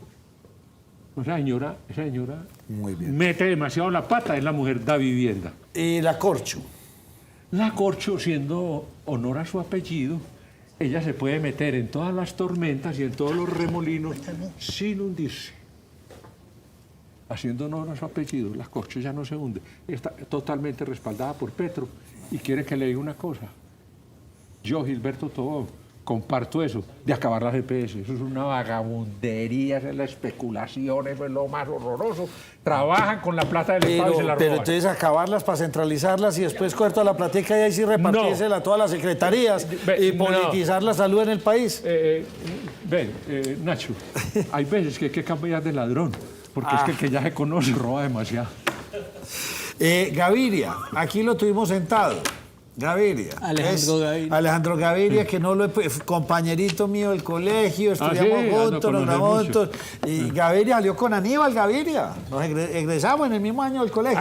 A: Esa señora
C: muy bien,
A: mete demasiado la pata, es la mujer da vivienda.
C: ¿Y la Corcho?
A: La Corcho, siendo honor a su apellido, ella se puede meter en todas las tormentas y en todos los remolinos sin hundirse. Haciendo honor a su apellido, la Corcho ya no se hunde. Está totalmente respaldada por Petro. Y quiere que le diga una cosa. Yo, Gilberto Tobón, comparto eso, de acabar las EPS. Eso es una vagabundería, esa es la especulación, eso es lo más horroroso. Trabajan con la plata del Estado y se la roban.
C: Pero entonces acabarlas para centralizarlas y después coger toda la platica y ahí sí repartírsela a todas las secretarías y politizar la salud en el país.
A: Nacho, hay veces que hay que cambiar de ladrón. Porque es que el que ya se conoce roba demasiado.
C: Gaviria, aquí lo tuvimos sentado. Gaviria. Alejandro Gaviria, que no lo es compañerito mío del colegio, estudiamos juntos, nos grabamos juntos. Y Gaviria salió con Aníbal Gaviria. Nos egresamos en el mismo año del colegio.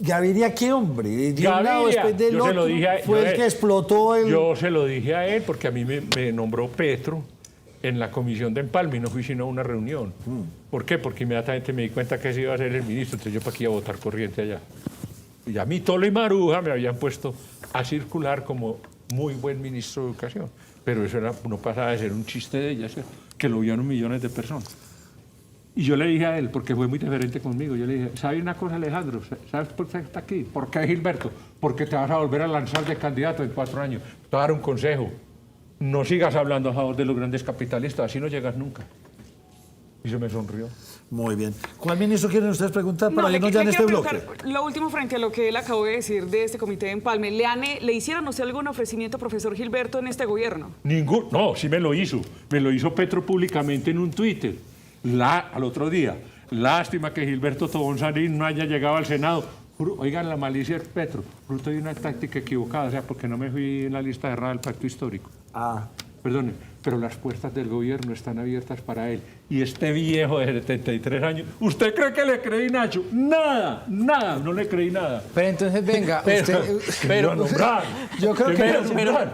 C: ¿Gaviria qué, hombre? De un
A: Gaviria,
C: lado después del
A: yo se
C: otro.
A: lo dije
C: Fue el que explotó el...
A: Yo se lo dije a él porque a mí me nombró Petro en la comisión de empalme y no fui sino a una reunión. ¿Por qué? Porque inmediatamente me di cuenta que ese iba a ser el ministro, entonces yo para qué iba a votar corriente allá. Y a mí Tolo y Maruja me habían puesto a circular como muy buen ministro de Educación. Pero eso no pasaba de ser un chiste de ella, ¿cierto? Que lo vieron millones de personas. Y yo le dije a él, porque fue muy diferente conmigo, yo le dije, ¿sabes una cosa, Alejandro? ¿Sabes por qué está aquí? ¿Por qué, Gilberto? Porque te vas a volver a lanzar de candidato en 4 años. Te voy a dar un consejo. No sigas hablando a favor de los grandes capitalistas, así no llegas nunca. Y se me sonrió.
C: Muy bien. ¿Cuál ministro quieren ustedes preguntar para
E: le
C: irnos ya en este
E: quiero
C: bloque?
E: preguntar lo último frente a lo que él acabó de decir de este comité de empalme. ¿Le hicieron a usted algún ofrecimiento, profesor Gilberto, en este gobierno?
A: No, sí me lo hizo. Me lo hizo Petro públicamente en un Twitter. Al otro día. Lástima que Gilberto Tobón Sarín no haya llegado al Senado. Oigan, la malicia es Petro, fruto de una táctica equivocada, o sea, porque no me fui en la lista errada del pacto histórico. Perdone, pero las puertas del gobierno están abiertas para él. Y este viejo de 73 años, ¿usted cree que le creí, Nacho? Nada, no le creí nada.
B: Pero entonces, venga,
A: Yo creo que...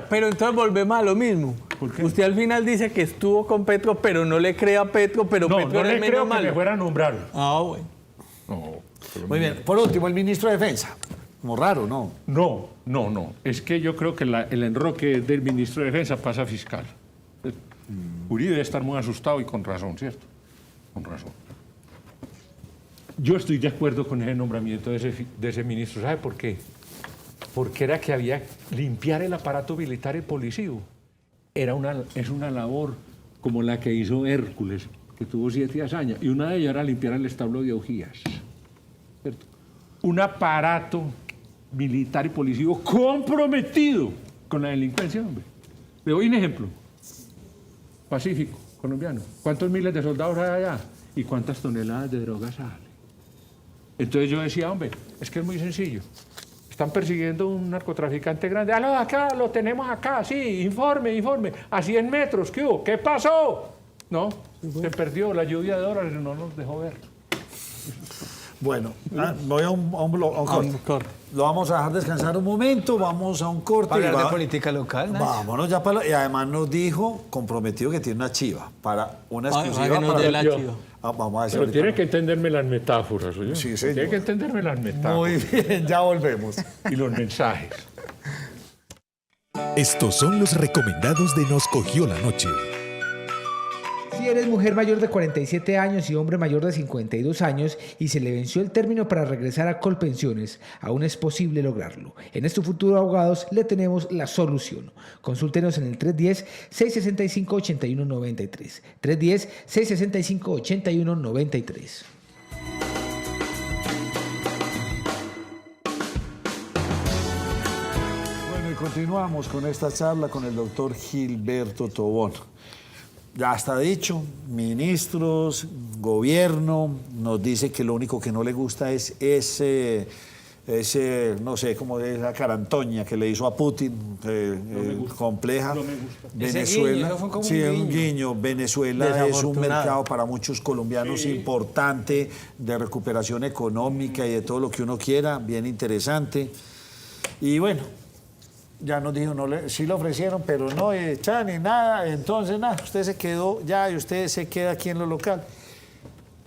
D: Pero entonces volvemos a lo mismo. Usted al final dice que estuvo con Petro, pero no le cree a Petro, pero
A: no,
D: Petro
A: no
D: era
A: le
D: menos
A: creo
D: malo.
A: que me fuera a nombrar.
D: Ah, bueno.
A: No.
C: Muy bien. Por último, el ministro de Defensa. Como raro, ¿no?
A: No. Es que yo creo que el enroque del ministro de Defensa pasa a fiscal. Uribe debe estar muy asustado y con razón, ¿cierto? Con razón. Yo estoy de acuerdo con ese nombramiento de ese ministro. ¿Sabe por qué? Porque era que había que limpiar el aparato militar y policivo. Es una labor como la que hizo Hércules, que tuvo 7 hazañas, y una de ellas era limpiar el establo de Augías. ¿Cierto? Un aparato militar y policivo comprometido con la delincuencia, hombre. Le doy un ejemplo. Pacífico, colombiano. ¿Cuántos miles de soldados hay allá? ¿Y cuántas toneladas de drogas salen? Entonces yo decía, hombre, es que es muy sencillo. Están persiguiendo un narcotraficante grande. ¡Aló, acá! ¡Lo tenemos acá! Sí, informe. A 100 metros. ¿Qué hubo? ¿Qué pasó? No, se perdió. La lluvia de dólares no nos dejó ver.
C: Bueno, voy a un corte. Lo vamos a dejar descansar un momento, vamos a un corte.
B: Para hablar de política local, Nacho.
C: Vámonos ya para... Y además nos dijo, comprometido, que tiene una chiva, para una exclusiva.
D: que nos dé la chiva.
C: Vamos a decir.
A: Pero tiene que entenderme las metáforas, ¿oye?
C: Sí, señor.
A: Tiene que entenderme las metáforas.
C: Muy bien, ya volvemos.
A: Y los mensajes.
G: Estos son los recomendados de Nos Cogió la Noche.
B: Si eres mujer mayor de 47 años y hombre mayor de 52 años y se le venció el término para regresar a Colpensiones, aún es posible lograrlo. En este futuro Abogados le tenemos la solución. Consúltenos en el 310-665-8193. 310-665-8193.
C: Bueno, y continuamos con esta charla con el doctor Gilberto Tobón. Ya está dicho, ministros, gobierno, nos dice que lo único que no le gusta es ese no sé, como esa carantoña que le hizo a Putin, compleja.
B: No me gusta.
C: Venezuela,
B: Ese guiño, fue como
C: sí,
B: un
C: es un guiño. Venezuela es un mercado para muchos colombianos importante, de recuperación económica y de todo lo que uno quiera, bien interesante. Y bueno, ya nos dijo, sí lo ofrecieron, pero no echan ni nada. Entonces, nada, usted se quedó ya y usted se queda aquí en lo local.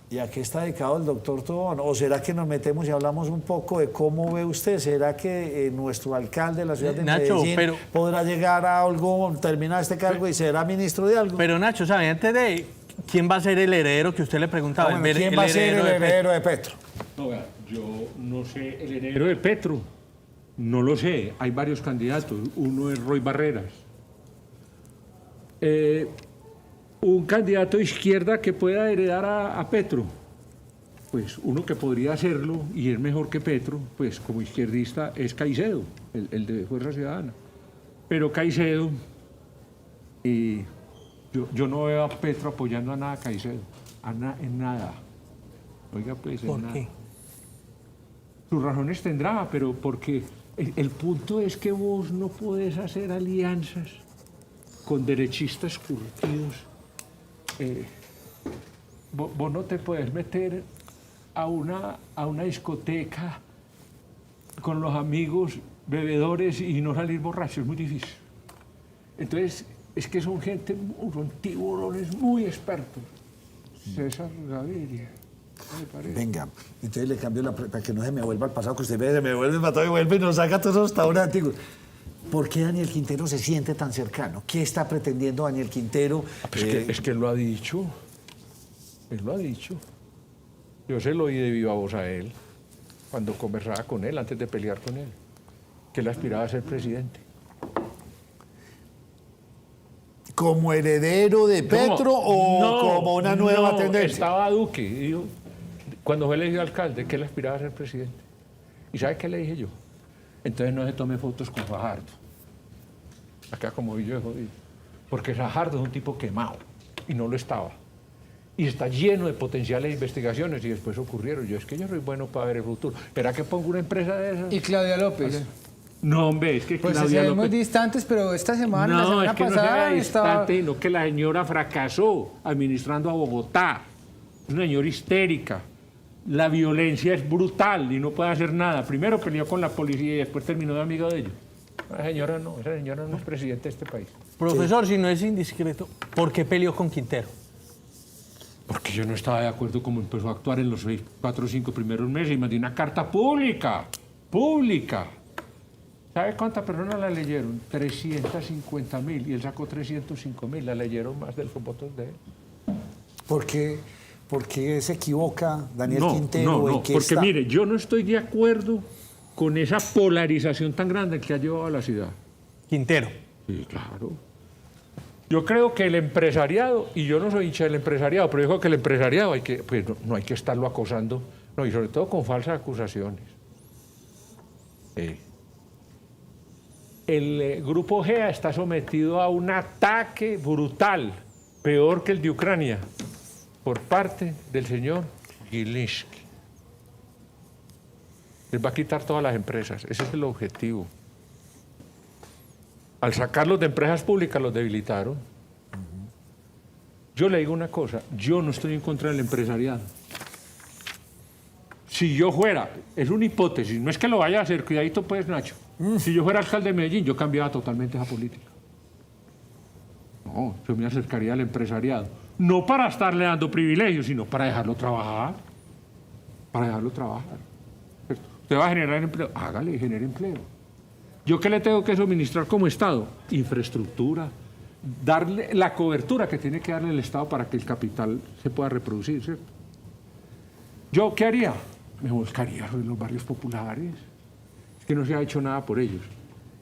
C: ¿Y a qué está dedicado el doctor Tobón? ¿O será que nos metemos y hablamos un poco de cómo ve usted? ¿Será que nuestro alcalde de la ciudad de Medellín podrá llegar a algo, terminar este cargo y será ministro de algo?
D: Pero Nacho, ¿sabe? Antes de quién va a ser el heredero que usted le preguntaba.
C: ¿Quién va a ser el heredero de Petro?
A: No, yo no sé el heredero de Petro. No lo sé, hay varios candidatos. Uno es Roy Barreras. Un candidato de izquierda que pueda heredar a Petro. Pues uno que podría hacerlo, y es mejor que Petro, pues como izquierdista, es Caicedo, el de Fuerza Ciudadana. Pero Caicedo, yo no veo a Petro apoyando a nada a Caicedo, en nada. Oiga, pues,
D: ¿por
A: nada.
D: qué?
A: Sus razones tendrá, pero porque el punto es que vos no podés hacer alianzas con derechistas curtidos. Vos no te puedes meter a una discoteca con los amigos bebedores y no salir borracho, es muy difícil. Entonces, es que son son tiburones muy expertos. César Gaviria, me parece.
C: Venga, entonces le cambio para que no se me vuelva al pasado, que usted ve, se me vuelve el pasado y vuelve y nos saca todos esos tabúes antiguos. ¿Por qué Daniel Quintero se siente tan cercano? ¿Qué está pretendiendo Daniel Quintero?
A: Es que él lo ha dicho. Él lo ha dicho. Yo se lo oí de viva voz a él, cuando conversaba con él, antes de pelear con él, que él aspiraba a ser presidente.
C: ¿Como heredero de Petro o como una nueva tendencia?
A: Estaba Duque, y dijo, cuando fue elegido alcalde, que él aspiraba a ser presidente. ¿Y sabe qué le dije yo? Entonces no se tome fotos con Fajardo. Acá como vi yo de jodido. Porque Fajardo es un tipo quemado, y no lo estaba. Y está lleno de potenciales de investigaciones, y después ocurrieron. Yo, es que yo soy bueno para ver el futuro. ¿Será que pongo una empresa de esas?
B: ¿Y Claudia López?
A: ¿Vale? No, hombre, es que
B: Pues
A: Claudia
B: se ven
A: López...
B: muy distantes, pero esta semana, la semana
A: es que
B: pasada,
A: no sea
B: estaba...
A: distante, sino que la señora fracasó administrando a Bogotá. Es una señora histérica. La violencia es brutal y no puede hacer nada. Primero peleó con la policía y después terminó de amigo de ellos. Esa señora no es presidente de este país.
D: Profesor, si no es indiscreto, ¿por qué peleó con Quintero?
A: Porque yo no estaba de acuerdo cómo empezó a actuar en los 4 o 5 primeros meses y mandé una carta pública. ¿Sabe cuántas personas la leyeron? 350.000 y él sacó 305.000. La leyeron más de los votos de él.
C: ¿Por qué se equivoca Daniel Quintero?
A: Porque mire, yo no estoy de acuerdo con esa polarización tan grande que ha llevado a la ciudad.
D: Quintero.
A: Sí, claro. Yo creo que el empresariado, y yo no soy hincha del empresariado, pero digo que el empresariado no hay que estarlo acosando, no, y sobre todo con falsas acusaciones. El grupo GEA está sometido a un ataque brutal, peor que el de Ucrania, por parte del señor Gilinski. Les va a quitar todas las empresas, ese es el objetivo. Al sacarlos de empresas públicas los debilitaron. Yo le digo una cosa, yo no estoy en contra del empresariado. Si yo fuera, es una hipótesis, no es que lo vaya a hacer, cuidadito pues Nacho, si yo fuera alcalde de Medellín, yo cambiaba totalmente esa política. No, yo me acercaría al empresariado, no para estarle dando privilegios, sino para dejarlo trabajar. Usted va a generar empleo, hágale, genere empleo. ¿Yo qué le tengo que suministrar como Estado? Infraestructura, darle la cobertura que tiene que darle el Estado para que el capital se pueda reproducir, ¿cierto? ¿Yo qué haría? Me buscaría en los barrios populares. Es que no se ha hecho nada por ellos.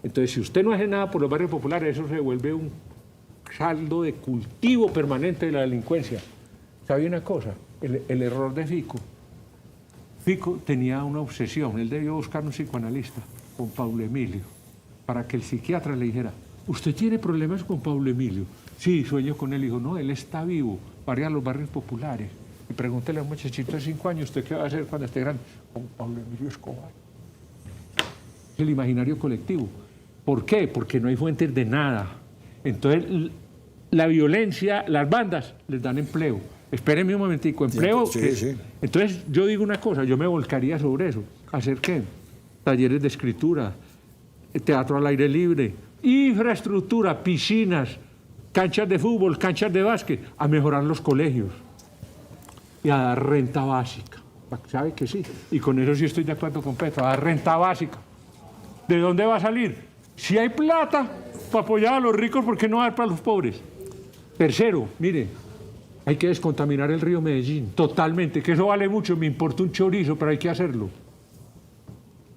A: Entonces, si usted no hace nada por los barrios populares, eso se vuelve un caldo de cultivo permanente de la delincuencia. ¿Sabe una cosa? El error de Fico. Fico tenía una obsesión, él debió buscar un psicoanalista con Paulo Emilio, para que el psiquiatra le dijera, ¿usted tiene problemas con Paulo Emilio? Sí, sueño con él. Dijo, no, él está vivo, para ir a los barrios populares. Y pregúntele a un muchachito de 5 años, ¿usted qué va a hacer cuando esté grande? Con Paulo Emilio Escobar. El imaginario colectivo. ¿Por qué? Porque no hay fuentes de nada. Entonces, la violencia, las bandas les dan empleo. Espérenme un momentico, empleo.
C: Sí.
A: Entonces, yo digo una cosa, yo me volcaría sobre eso. ¿Hacer qué? Talleres de escritura, teatro al aire libre, infraestructura, piscinas, canchas de fútbol, canchas de básquet, a mejorar los colegios y a dar renta básica. ¿Sabe que sí? Y con eso sí estoy de acuerdo con Petro, a dar renta básica. ¿De dónde va a salir? Si hay plata para apoyar a los ricos, ¿por qué no dar para los pobres? Tercero, mire, hay que descontaminar el río Medellín, totalmente, que eso vale mucho, me importa un chorizo, pero hay que hacerlo.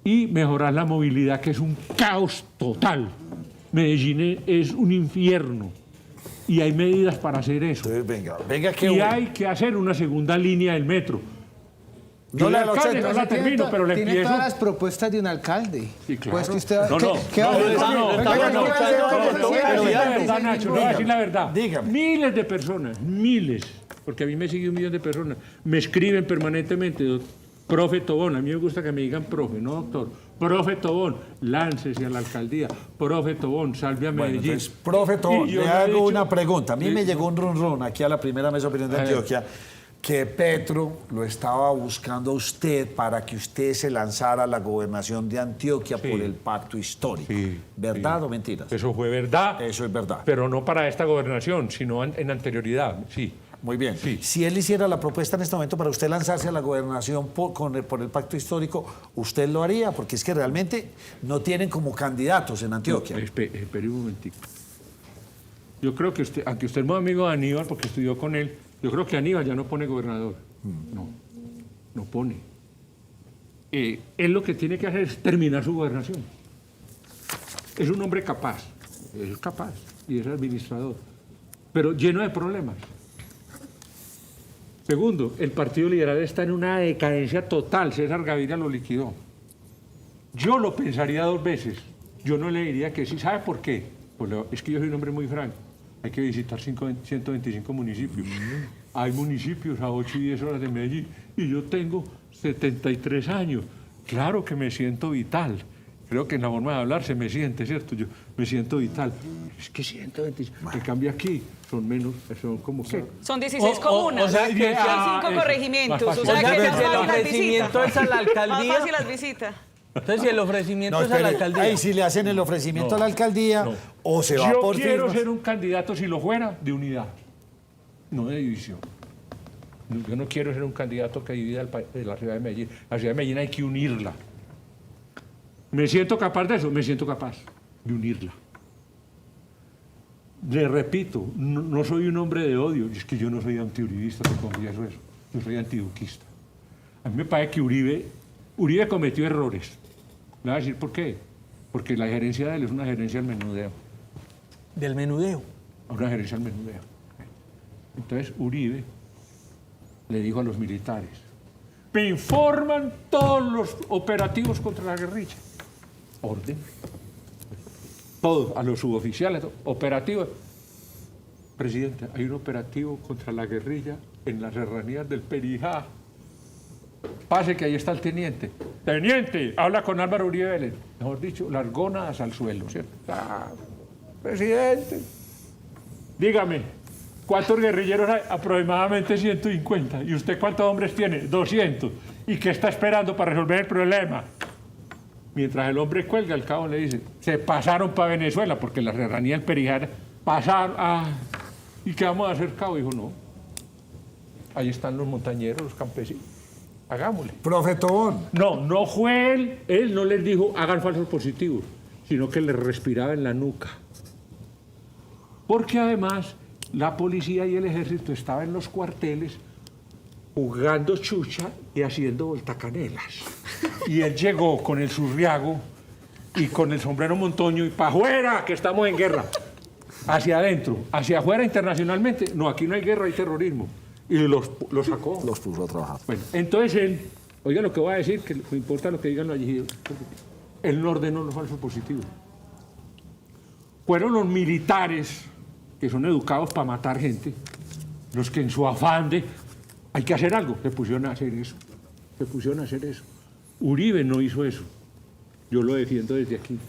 A: Y mejorar la movilidad, que es un caos total. Medellín es un infierno y hay medidas para hacer eso.
C: Entonces, venga que
A: y hay que hacer una segunda línea del metro.
C: No la
A: termino, pero le
B: tiene
A: empiezo.
B: todas las propuestas de un alcalde.
A: Sí, claro.
B: Pues que usted,
A: No,
B: ¿qué va a decir?
A: Nacho, no voy a decir la verdad.
C: Dígame.
A: Miles de personas, porque a mí me sigue 1 millón de personas, me escriben permanentemente, profe Tobón, a mí me gusta que me digan profe, no doctor. Profe Tobón, láncese a la alcaldía. Profe Tobón, salve a Medellín.
C: Bueno, entonces, profe Tobón, le hago una pregunta. A mí
A: Sí.
C: me llegó un ron aquí a la primera mesa opinión de Antioquia, que Petro lo estaba buscando a usted para que usted se lanzara a la gobernación de Antioquia por el pacto histórico.
A: Sí,
C: ¿Verdad
A: sí.
C: o mentiras?
A: Eso fue verdad.
C: Eso es verdad.
A: Pero no para esta gobernación, sino en anterioridad, sí.
C: Muy bien.
A: Sí.
C: Si él hiciera la propuesta en este momento para usted lanzarse a la gobernación por el pacto histórico, ¿usted lo haría? Porque es que realmente no tienen como candidatos en Antioquia.
A: Espere un momentico. Yo creo que usted, aunque usted es muy amigo de Aníbal, porque estudió con él, yo creo que Aníbal ya no pone gobernador. No pone. Él lo que tiene que hacer es terminar su gobernación. Es un hombre capaz, es capaz, y es administrador, pero lleno de problemas. Segundo, el Partido Liberal está en una decadencia total. César Gaviria lo liquidó. Yo lo pensaría 2 veces. Yo no le diría que sí. ¿Sabe por qué? Pues es que yo soy un hombre muy franco. Hay que visitar 125 municipios. Hay municipios a 8 y 10 horas de Medellín. Y yo tengo 73 años. Claro que me siento vital. Creo que en la forma de hablar se me siente, ¿cierto? Yo me siento vital. Es que 125. En cambio aquí son menos, son como que...
E: Son 16 comunas.
D: o sea que-
E: son 5
A: eso.
E: corregimientos.
A: Más
E: O
A: fácil.
E: sea
D: O sea
E: que
D: que
E: es
D: si el
E: más fácil las
D: ofrecimiento
E: visitas.
D: es a la alcaldía.
E: Más fácil las visitas.
D: Entonces, si el ofrecimiento
C: No,
D: es a la
C: espere,
D: alcaldía.
C: ahí sí le hacen el ofrecimiento a la alcaldía o se va
A: Yo
C: por
A: quiero
C: firmas.
A: ser un candidato, si lo fuera, de unidad, no de división. Yo no quiero ser un candidato que divida la ciudad de Medellín. La ciudad de Medellín hay que unirla. ¿Me siento capaz de eso? Me siento capaz de unirla. Le repito, no soy un hombre de odio. Es que yo no soy antiuribista, te confieso eso. Yo soy antiduquista. A mí me parece que Uribe cometió errores. Le voy a decir por qué. Porque la gerencia de él es una gerencia del menudeo.
D: Del menudeo.
A: Una gerencia del menudeo. Entonces Uribe le dijo a los militares: me informan todos los operativos contra la guerrilla. Orden. Todos, a los suboficiales, operativos. Presidente, hay un operativo contra la guerrilla en las serranías del Perijá. Pase que ahí está el teniente. Teniente, habla con Álvaro Uribe Vélez. Mejor dicho, las gónadas al suelo, ¿cierto? Ah, presidente. Dígame, ¿cuántos guerrilleros hay? Aproximadamente 150. ¿Y usted cuántos hombres tiene? 200. ¿Y qué está esperando para resolver el problema? Mientras el hombre cuelga, el cabo le dice: se pasaron para Venezuela, porque la serranía del Perijá pasaron. ¿Y qué vamos a hacer, cabo? Dijo: no. Ahí están los montañeros, los campesinos. Hagámosle.
C: Profe Tobón.
A: No fue él. Él no les dijo hagan falsos positivos, sino que les respiraba en la nuca. Porque además la policía y el ejército estaban en los cuarteles jugando chucha y haciendo voltacanelas. Y él llegó con el surriago y con el sombrero montoño y para afuera, que estamos en guerra. Hacia adentro, hacia afuera internacionalmente. No, aquí no hay guerra, hay terrorismo. Y los sacó.
C: Los puso a trabajar.
A: Bueno, entonces él, oiga lo que voy a decir, que no importa lo que digan los allí, él no ordenó los falsos positivos. Fueron los militares, que son educados para matar gente, los que en su afán de hay que hacer algo, se pusieron a hacer eso. Uribe no hizo eso. Yo lo defiendo desde aquí.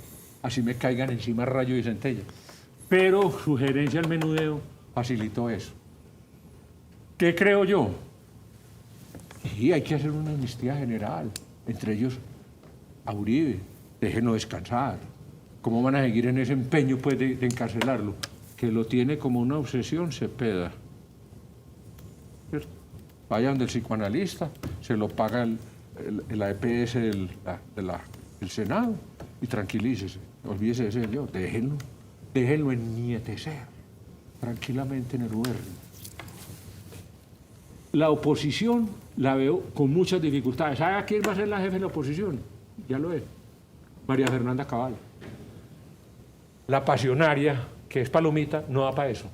A: Así me caigan encima rayo y centella. Pero su gerencia al menudeo facilitó eso. ¿Qué creo yo? Sí, hay que hacer una amnistía general. Entre ellos, a Uribe. Déjenlo descansar. ¿Cómo van a seguir en ese empeño pues, de encarcelarlo? Que lo tiene como una obsesión, Cepeda. ¿Cierto? Vaya donde el psicoanalista, se lo paga la EPS del Senado y tranquilícese. Olvídese de ese señor. Déjenlo ennietecer tranquilamente en el gobierno. La oposición la veo con muchas dificultades. ¿Sabe a quién va a ser la jefe de la oposición? Ya lo es. María Fernanda Cabal. La pasionaria, que es palomita, no da para eso.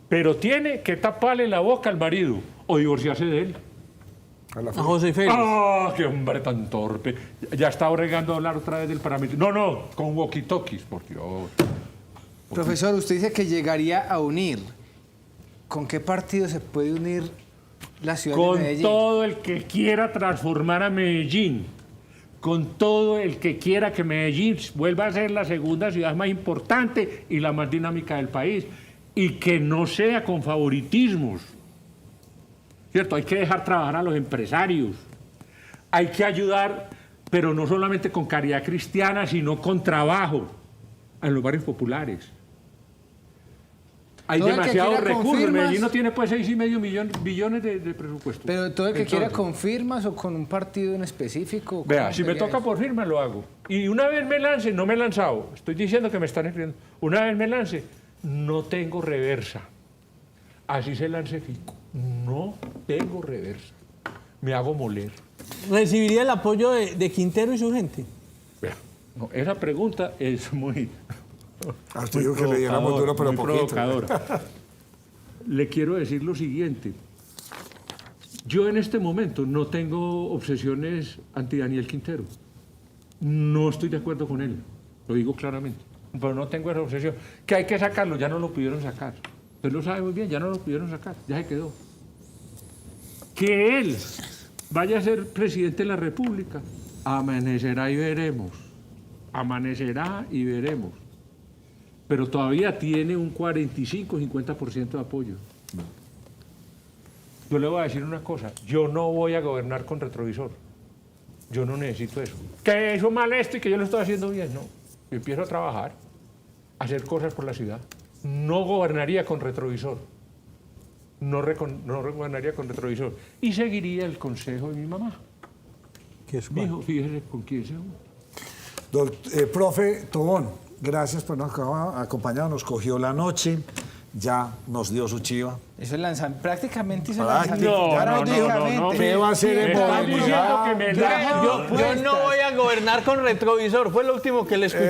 A: Pero tiene que taparle la boca al marido o divorciarse de él.
D: A José Félix.
A: ¡Ah, qué hombre tan torpe! Ya está regando a hablar otra vez del paramilitarismo. No, con walkie-talkies, por Dios.
B: Profesor, usted dice que llegaría a unir. ¿Con qué partido se puede unir la ciudad de
A: Con
B: Medellín?
A: todo el que quiera transformar a Medellín, con todo el que quiera que Medellín vuelva a ser la segunda ciudad más importante y la más dinámica del país, y que no sea con favoritismos, ¿cierto? Hay que dejar trabajar a los empresarios. Hay que ayudar, pero no solamente con caridad cristiana, sino con trabajo en los barrios populares. Hay demasiados recursos. Medellín no tiene pues 6,5 billones de presupuesto.
B: Pero todo el que quiera con firmas o con un partido en específico.
A: Vea, si me toca por firma, lo hago. Y una vez me lance, no me he lanzado. Estoy diciendo que me están escribiendo. Una vez me lance, no tengo reversa. Así se lance Fico. No tengo reversa. Me hago moler.
D: ¿Recibiría el apoyo de Quintero y su gente?
A: Vea, no, esa pregunta es muy...
C: Usted dijo que le diéramos duro, pero poquito.
A: Provocadora. Le quiero decir lo siguiente. Yo en este momento no tengo obsesiones anti Daniel Quintero. No estoy de acuerdo con él. Lo digo claramente. Pero no tengo esa obsesión. Que hay que sacarlo, ya no lo pudieron sacar. Usted lo sabe muy bien, ya no lo pudieron sacar. Ya se quedó. Que él vaya a ser presidente de la República, amanecerá y veremos. Amanecerá y veremos. Pero todavía tiene un 45-50% de apoyo. Yo le voy a decir una cosa, yo no voy a gobernar con retrovisor. Yo no necesito eso. Que eso mal esto y que yo lo estoy haciendo bien, no. Yo empiezo a trabajar, a hacer cosas por la ciudad. No gobernaría con retrovisor. No gobernaría con retrovisor. Y seguiría el consejo de mi mamá.
D: ¿Qué es
A: Mi hijo, fíjese con quién se junta.
C: Profe Tobón, gracias por acompañarnos. Nos cogió la noche, ya nos dio su chiva.
B: Eso es lanzamiento. Prácticamente hizo
C: Prácticamente.
B: lanzamiento.
A: No.
C: ¿Qué va a hacer en
A: Están
C: Bogotá?
A: diciendo que me la...
D: Yo no voy a gobernar con retrovisor. Fue lo último que le escuché.